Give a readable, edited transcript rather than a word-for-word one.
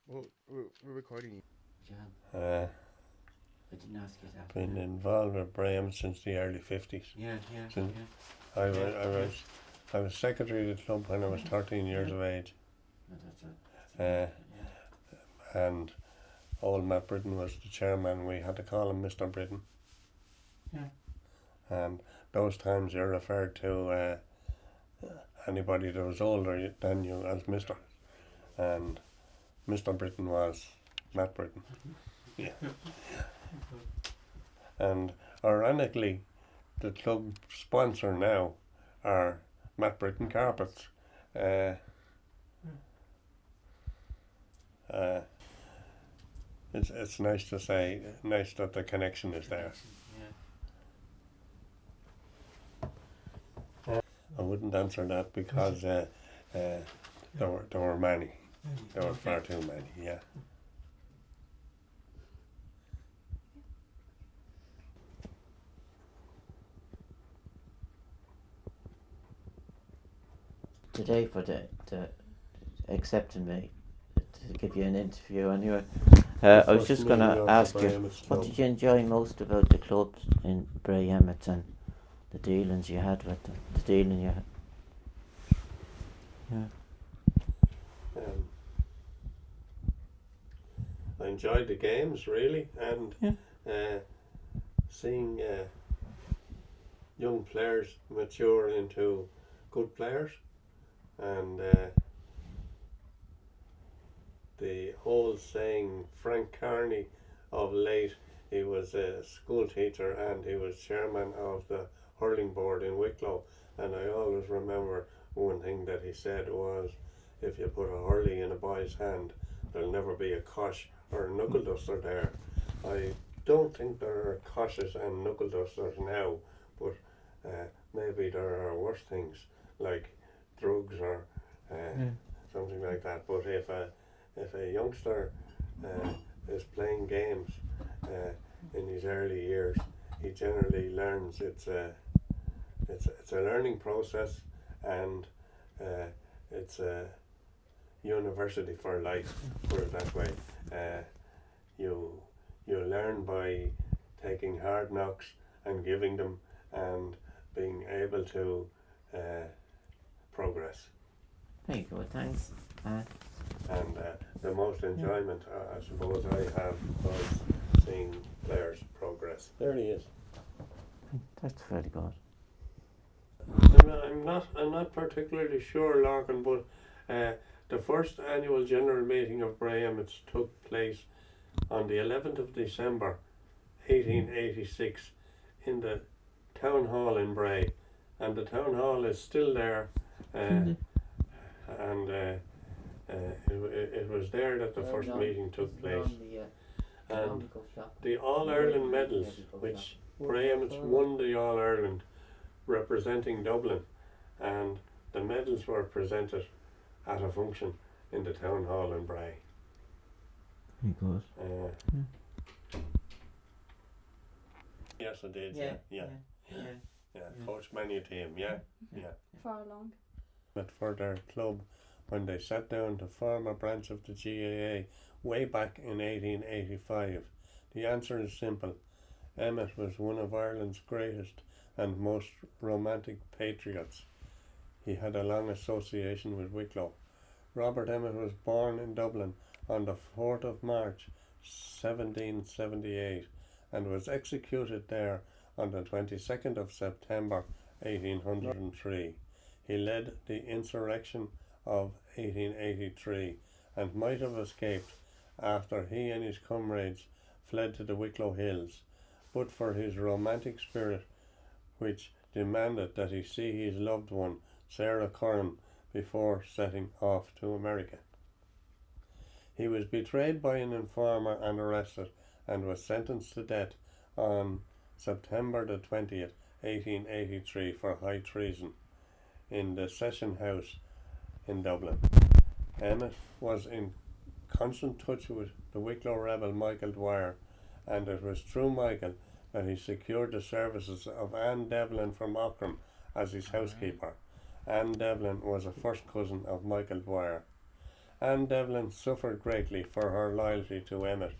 Well, we're recording. I didn't ask you that. Been involved with Braham since the early 50s. Since I was secretary of the club when I was 13 years of age. And old Matt Britton was the chairman. We had to call him Mr. Britton. And those times you're referred to anybody that was older than you as Mr. And Mr. Britton was Matt Britton. And ironically, the club sponsor now are Matt Britton Carpets. It's nice to say, nice that the connection is there. I wouldn't answer that because there were many. There were far too many, Today for the accepting me to give you an interview anyway. I was just going to ask you, what did you enjoy most about the club in Bray Emmett and the dealings you had with them? The dealing you had? I enjoyed the games really, and seeing young players mature into good players, and the old saying, Frank Carney of late, he was a school teacher and he was chairman of the hurling board in Wicklow, and I always remember one thing that he said was, if you put a hurley in a boy's hand, there'll never be a cosh or a knuckle duster there. I don't think there are coshes and knuckle dusters now, but maybe there are worse things like drugs or something like that. But if a youngster is playing games in his early years, he generally learns. It's a learning process, and it's a university for life, put it that way. You learn by taking hard knocks and giving them and being able to progress. Very good, thanks. And the most enjoyment I suppose I have was seeing players progress. There he is. That's very good. I'm not particularly sure, Larkin, but the first annual general meeting of Bray Emmett took place on the 11th of December 1886 in the town hall in Bray, and the town hall is still there, and it was there that the first meeting took place. And the All-Ireland medals, which Bray Emmett won the All-Ireland representing Dublin, and the medals were presented at a function in the town hall in Bray. Very good. Yes, I did. Yeah. Coached many a team. For how long? But for their club, when they sat down to form a branch of the GAA way back in 1885, the answer is simple. Emmett was one of Ireland's greatest and most romantic patriots. He had a long association with Wicklow. Robert Emmett was born in Dublin on the 4th of March 1778 and was executed there on the 22nd of September 1803. He led the insurrection of 1883 and might have escaped after he and his comrades fled to the Wicklow Hills, but for his romantic spirit, which demanded that he see his loved one, Sarah Curran, before setting off to America. He was betrayed by an informer and arrested, and was sentenced to death on September the 20th, 1883 for high treason in the Session House in Dublin. Emmett was in constant touch with the Wicklow rebel Michael Dwyer, and it was through Michael that he secured the services of Anne Devlin from Aughrim as his housekeeper. Anne Devlin was a first cousin of Michael Dwyer. Anne Devlin suffered greatly for her loyalty to Emmet,